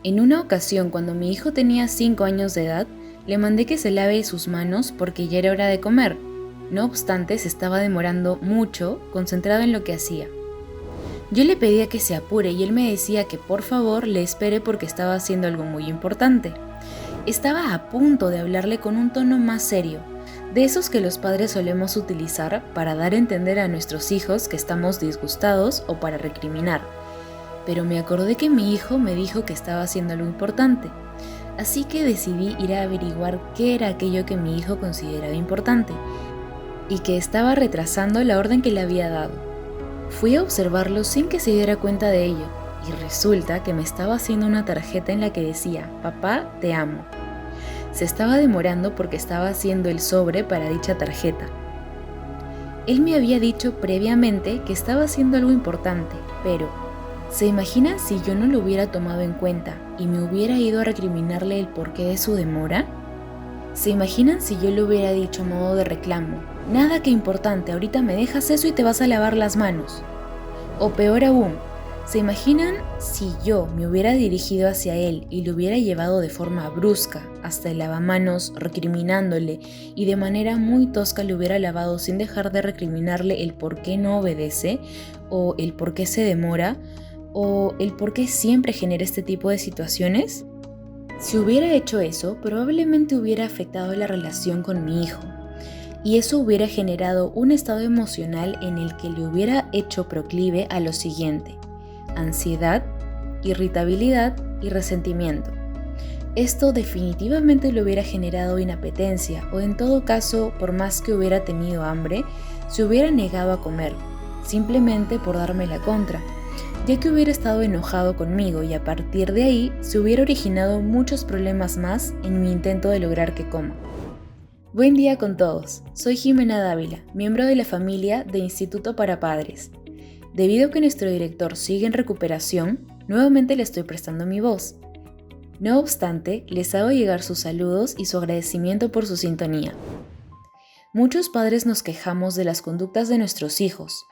En una ocasión, cuando mi hijo tenía 5 años de edad, le mandé que se lave sus manos porque ya era hora de comer. No obstante, se estaba demorando mucho, concentrado en lo que hacía. Yo le pedía que se apure y él me decía que por favor le espere porque estaba haciendo algo muy importante. Estaba a punto de hablarle con un tono más serio, de esos que los padres solemos utilizar para dar a entender a nuestros hijos que estamos disgustados o para recriminar. Pero me acordé que mi hijo me dijo que estaba haciendo algo importante, así que decidí ir a averiguar qué era aquello que mi hijo consideraba importante y que estaba retrasando la orden que le había dado. Fui a observarlo sin que se diera cuenta de ello, y resulta que me estaba haciendo una tarjeta en la que decía: "Papá, te amo". Se estaba demorando porque estaba haciendo el sobre para dicha tarjeta. Él me había dicho previamente que estaba haciendo algo importante, pero ¿se imaginan si yo no lo hubiera tomado en cuenta y me hubiera ido a recriminarle el porqué de su demora? ¿Se imaginan si yo le hubiera dicho a modo de reclamo: "Nada que importante, ahorita me dejas eso y te vas a lavar las manos"? O peor aún, ¿se imaginan si yo me hubiera dirigido hacia él y lo hubiera llevado de forma brusca hasta el lavamanos, recriminándole, y de manera muy tosca le hubiera lavado sin dejar de recriminarle el por qué no obedece, o el por qué se demora, o el por qué siempre genera este tipo de situaciones? Si hubiera hecho eso, probablemente hubiera afectado la relación con mi hijo, y eso hubiera generado un estado emocional en el que le hubiera hecho proclive a lo siguiente: ansiedad, irritabilidad y resentimiento. Esto definitivamente le hubiera generado inapetencia, o en todo caso, por más que hubiera tenido hambre, se hubiera negado a comer, simplemente por darme la contra, ya que hubiera estado enojado conmigo, y a partir de ahí se hubiera originado muchos problemas más en mi intento de lograr que coma. Buen día con todos, soy Jimena Dávila, miembro de la familia de Instituto para Padres. Debido a que nuestro director sigue en recuperación, nuevamente le estoy prestando mi voz. No obstante, les hago llegar sus saludos y su agradecimiento por su sintonía. Muchos padres nos quejamos de las conductas de nuestros hijos,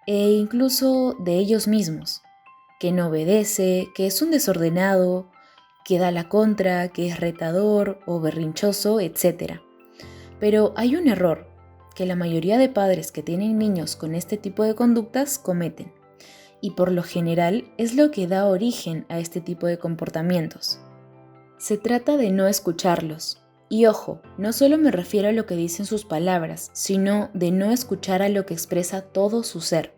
e incluso de ellos mismos: que no obedece, que es un desordenado, que da la contra, que es retador o berrinchoso, etc. Pero hay un error que la mayoría de padres que tienen niños con este tipo de conductas cometen, y por lo general es lo que da origen a este tipo de comportamientos. Se trata de no escucharlos. Y ojo, no solo me refiero a lo que dicen sus palabras, sino de no escuchar a lo que expresa todo su ser.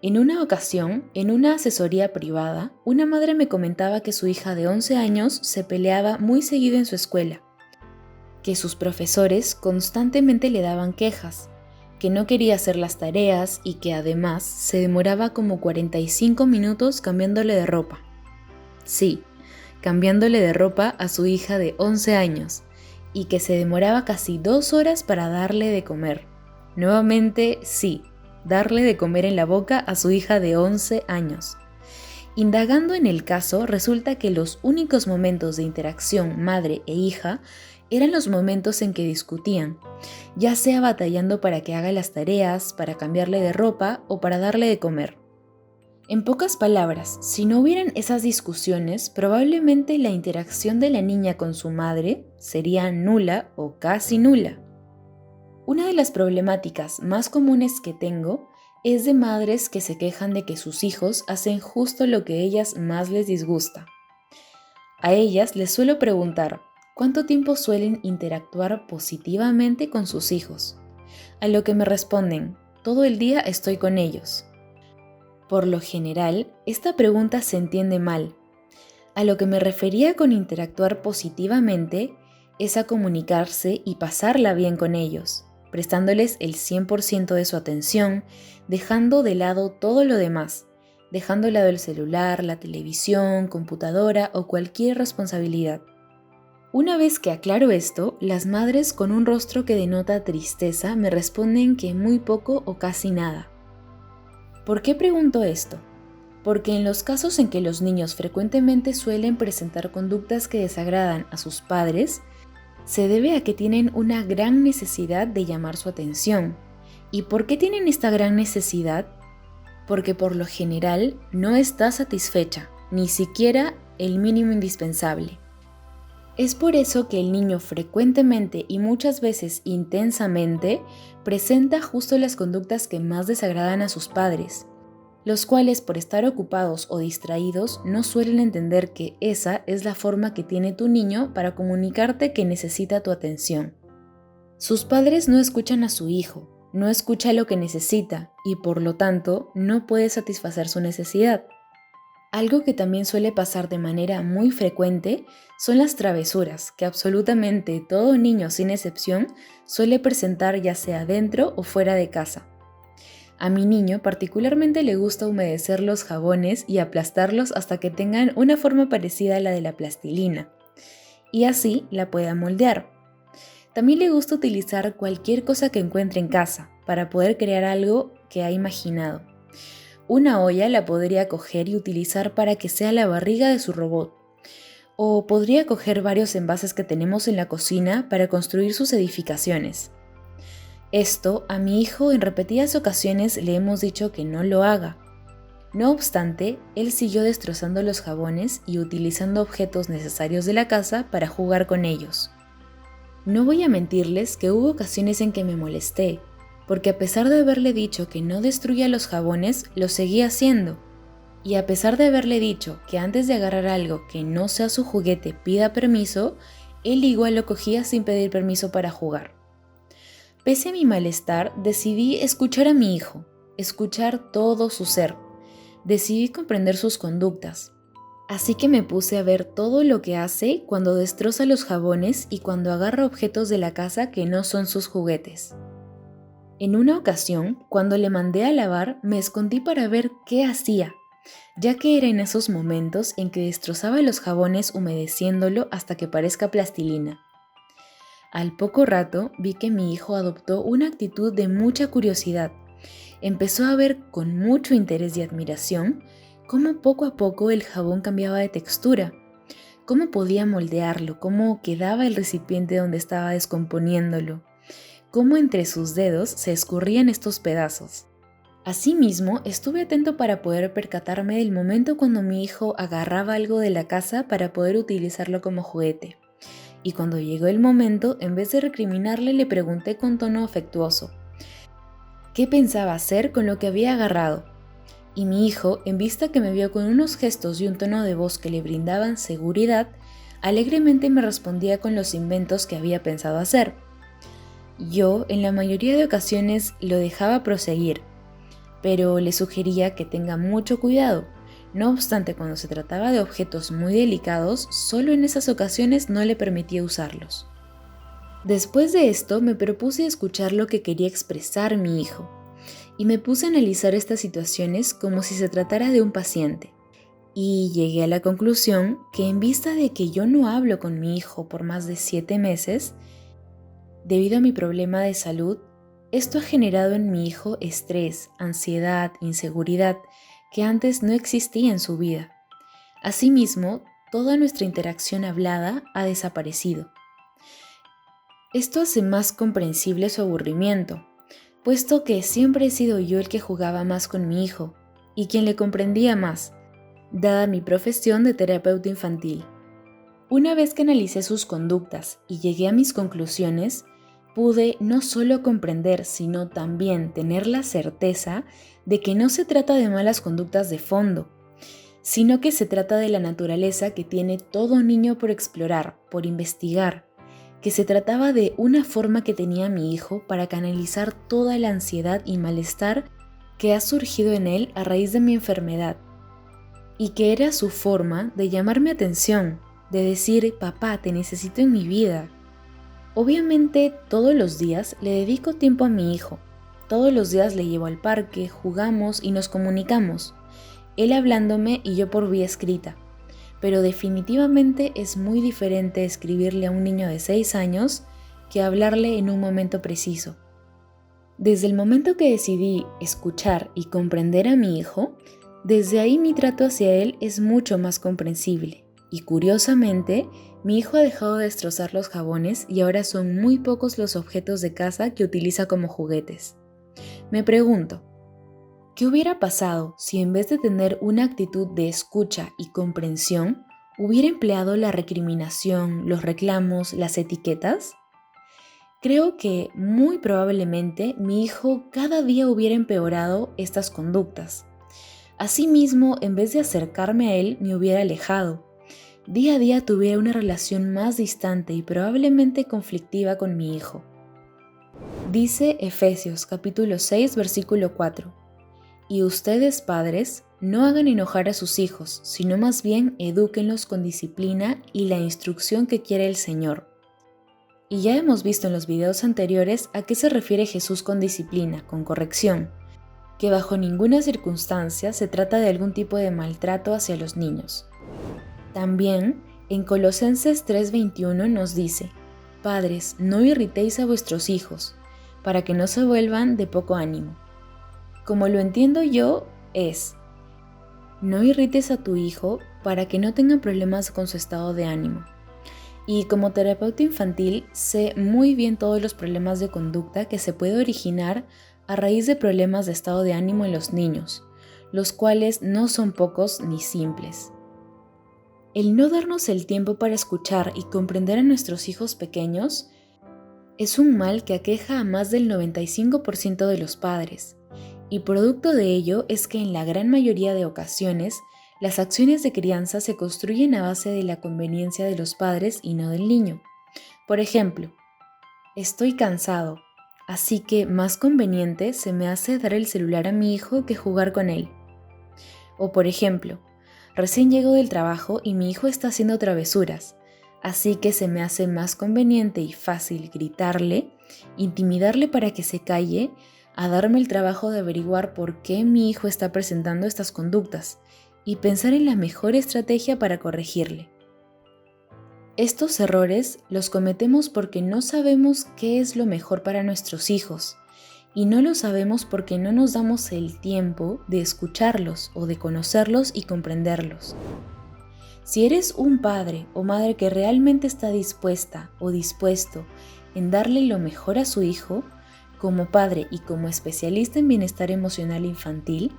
En una ocasión, en una asesoría privada, una madre me comentaba que su hija de 11 años se peleaba muy seguido en su escuela, que sus profesores constantemente le daban quejas, que no quería hacer las tareas y que además se demoraba como 45 minutos cambiándole de ropa. Sí, cambiándole de ropa a su hija de 11 años, y que se demoraba casi 2 horas para darle de comer. Nuevamente, sí, darle de comer en la boca a su hija de 11 años. Indagando en el caso, resulta que los únicos momentos de interacción madre e hija eran los momentos en que discutían, ya sea batallando para que haga las tareas, para cambiarle de ropa o para darle de comer. En pocas palabras, si no hubieran esas discusiones, probablemente la interacción de la niña con su madre sería nula o casi nula. Una de las problemáticas más comunes que tengo es de madres que se quejan de que sus hijos hacen justo lo que a ellas más les disgusta. A ellas les suelo preguntar cuánto tiempo suelen interactuar positivamente con sus hijos, a lo que me responden: todo el día estoy con ellos. Por lo general, esta pregunta se entiende mal. A lo que me refería con interactuar positivamente es a comunicarse y pasarla bien con ellos, prestándoles el 100% de su atención, dejando de lado todo lo demás, dejando de lado el celular, la televisión, computadora o cualquier responsabilidad. Una vez que aclaro esto, las madres con un rostro que denota tristeza me responden que muy poco o casi nada. ¿Por qué pregunto esto? Porque en los casos en que los niños frecuentemente suelen presentar conductas que desagradan a sus padres, se debe a que tienen una gran necesidad de llamar su atención. ¿Y por qué tienen esta gran necesidad? Porque por lo general no está satisfecha, ni siquiera el mínimo indispensable. Es por eso que el niño frecuentemente y muchas veces intensamente presenta justo las conductas que más desagradan a sus padres, los cuales por estar ocupados o distraídos no suelen entender que esa es la forma que tiene tu niño para comunicarte que necesita tu atención. Sus padres no escuchan a su hijo, no escucha lo que necesita y por lo tanto no puede satisfacer su necesidad. Algo que también suele pasar de manera muy frecuente son las travesuras que absolutamente todo niño sin excepción suele presentar ya sea dentro o fuera de casa. A mi niño particularmente le gusta humedecer los jabones y aplastarlos hasta que tengan una forma parecida a la de la plastilina, y así la pueda moldear. También le gusta utilizar cualquier cosa que encuentre en casa para poder crear algo que ha imaginado. Una olla la podría coger y utilizar para que sea la barriga de su robot. O podría coger varios envases que tenemos en la cocina para construir sus edificaciones. Esto a mi hijo en repetidas ocasiones le hemos dicho que no lo haga. No obstante, él siguió destrozando los jabones y utilizando objetos necesarios de la casa para jugar con ellos. No voy a mentirles que hubo ocasiones en que me molesté, porque a pesar de haberle dicho que no destruya los jabones, lo seguía haciendo. Y a pesar de haberle dicho que antes de agarrar algo que no sea su juguete pida permiso, él igual lo cogía sin pedir permiso para jugar. Pese a mi malestar, decidí escuchar a mi hijo, escuchar todo su ser. Decidí comprender sus conductas. Así que me puse a ver todo lo que hace cuando destroza los jabones y cuando agarra objetos de la casa que no son sus juguetes. En una ocasión, cuando le mandé a lavar, me escondí para ver qué hacía, ya que era en esos momentos en que destrozaba los jabones humedeciéndolo hasta que parezca plastilina. Al poco rato vi que mi hijo adoptó una actitud de mucha curiosidad. Empezó a ver con mucho interés y admiración cómo poco a poco el jabón cambiaba de textura, cómo podía moldearlo, cómo quedaba el recipiente donde estaba descomponiéndolo, cómo entre sus dedos se escurrían estos pedazos. Asimismo, estuve atento para poder percatarme del momento cuando mi hijo agarraba algo de la casa para poder utilizarlo como juguete. Y cuando llegó el momento, en vez de recriminarle, le pregunté con tono afectuoso qué pensaba hacer con lo que había agarrado. Y mi hijo, en vista que me vio con unos gestos y un tono de voz que le brindaban seguridad, alegremente me respondía con los inventos que había pensado hacer. Yo, en la mayoría de ocasiones, lo dejaba proseguir, pero le sugería que tenga mucho cuidado. No obstante, cuando se trataba de objetos muy delicados, solo en esas ocasiones no le permitía usarlos. Después de esto, me propuse escuchar lo que quería expresar mi hijo, y me puse a analizar estas situaciones como si se tratara de un paciente. Y llegué a la conclusión que en vista de que yo no hablo con mi hijo por más de 7 meses, debido a mi problema de salud, esto ha generado en mi hijo estrés, ansiedad, inseguridad, que antes no existía en su vida. Asimismo, toda nuestra interacción hablada ha desaparecido. Esto hace más comprensible su aburrimiento, puesto que siempre he sido yo el que jugaba más con mi hijo y quien le comprendía más, dada mi profesión de terapeuta infantil. Una vez que analicé sus conductas y llegué a mis conclusiones, pude no solo comprender, sino también tener la certeza de que no se trata de malas conductas de fondo, sino que se trata de la naturaleza que tiene todo niño por explorar, por investigar, que se trataba de una forma que tenía mi hijo para canalizar toda la ansiedad y malestar que ha surgido en él a raíz de mi enfermedad, y que era su forma de llamar mi atención, de decir, papá, te necesito en mi vida. Obviamente todos los días le dedico tiempo a mi hijo, todos los días le llevo al parque, jugamos y nos comunicamos, él hablándome y yo por vía escrita. Pero definitivamente es muy diferente escribirle a un niño de 6 años que hablarle en un momento preciso. Desde el momento que decidí escuchar y comprender a mi hijo, desde ahí mi trato hacia él es mucho más comprensible. Y curiosamente, mi hijo ha dejado de destrozar los jabones y ahora son muy pocos los objetos de casa que utiliza como juguetes. Me pregunto, ¿qué hubiera pasado si en vez de tener una actitud de escucha y comprensión, ¿Hubiera empleado la recriminación, los reclamos, las etiquetas? Creo que muy probablemente mi hijo cada día hubiera empeorado estas conductas. Asimismo, en vez de acercarme a él, me hubiera alejado. Día a día tuviera una relación más distante y probablemente conflictiva con mi hijo. Dice Efesios capítulo 6, versículo 4. Y ustedes, padres, no hagan enojar a sus hijos, sino más bien edúquenlos con disciplina y la instrucción que quiere el Señor. Y ya hemos visto en los videos anteriores a qué se refiere Jesús con disciplina, con corrección, que bajo ninguna circunstancia se trata de algún tipo de maltrato hacia los niños. También, en Colosenses 3:21 nos dice: Padres, no irritéis a vuestros hijos, para que no se vuelvan de poco ánimo. Como lo entiendo yo, es: no irrites a tu hijo para que no tenga problemas con su estado de ánimo. Y como terapeuta infantil, sé muy bien todos los problemas de conducta que se puede originar a raíz de problemas de estado de ánimo en los niños, los cuales no son pocos ni simples. El no darnos el tiempo para escuchar y comprender a nuestros hijos pequeños es un mal que aqueja a más del 95% de los padres, y producto de ello es que en la gran mayoría de ocasiones las acciones de crianza se construyen a base de la conveniencia de los padres y no del niño. Por ejemplo, estoy cansado, así que más conveniente se me hace dar el celular a mi hijo que jugar con él. O por ejemplo, recién llego del trabajo y mi hijo está haciendo travesuras, así que se me hace más conveniente y fácil gritarle, intimidarle para que se calle, a darme el trabajo de averiguar por qué mi hijo está presentando estas conductas y pensar en la mejor estrategia para corregirle. Estos errores los cometemos porque no sabemos qué es lo mejor para nuestros hijos, y no lo sabemos porque no nos damos el tiempo de escucharlos o de conocerlos y comprenderlos. Si eres un padre o madre que realmente está dispuesta o dispuesto en darle lo mejor a su hijo, como padre y como especialista en bienestar emocional infantil,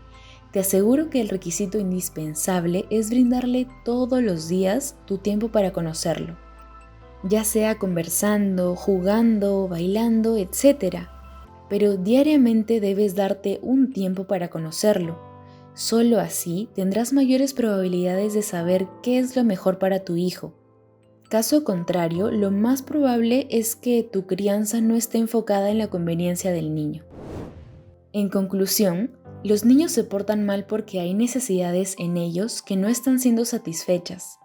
te aseguro que el requisito indispensable es brindarle todos los días tu tiempo para conocerlo, ya sea conversando, jugando, bailando, etc. Pero diariamente debes darte un tiempo para conocerlo. Solo así tendrás mayores probabilidades de saber qué es lo mejor para tu hijo. Caso contrario, lo más probable es que tu crianza no esté enfocada en la conveniencia del niño. En conclusión, los niños se portan mal porque hay necesidades en ellos que no están siendo satisfechas.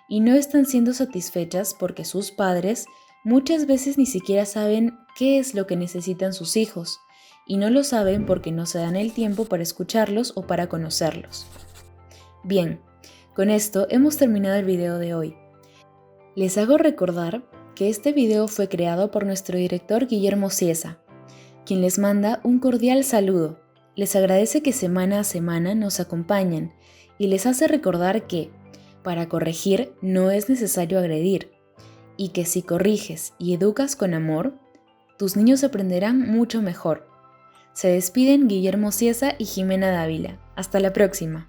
Y no están siendo satisfechas porque sus padres muchas veces ni siquiera saben qué es lo que necesitan sus hijos, y no lo saben porque no se dan el tiempo para escucharlos o para conocerlos. Bien, con esto hemos terminado el video de hoy. Les hago recordar que este video fue creado por nuestro director Guillermo Ciesa, quien les manda un cordial saludo. Les agradece que semana a semana nos acompañan y les hace recordar que, para corregir, no es necesario agredir, y que si corriges y educas con amor, tus niños aprenderán mucho mejor. Se despiden Guillermo Ciesa y Jimena Dávila. Hasta la próxima.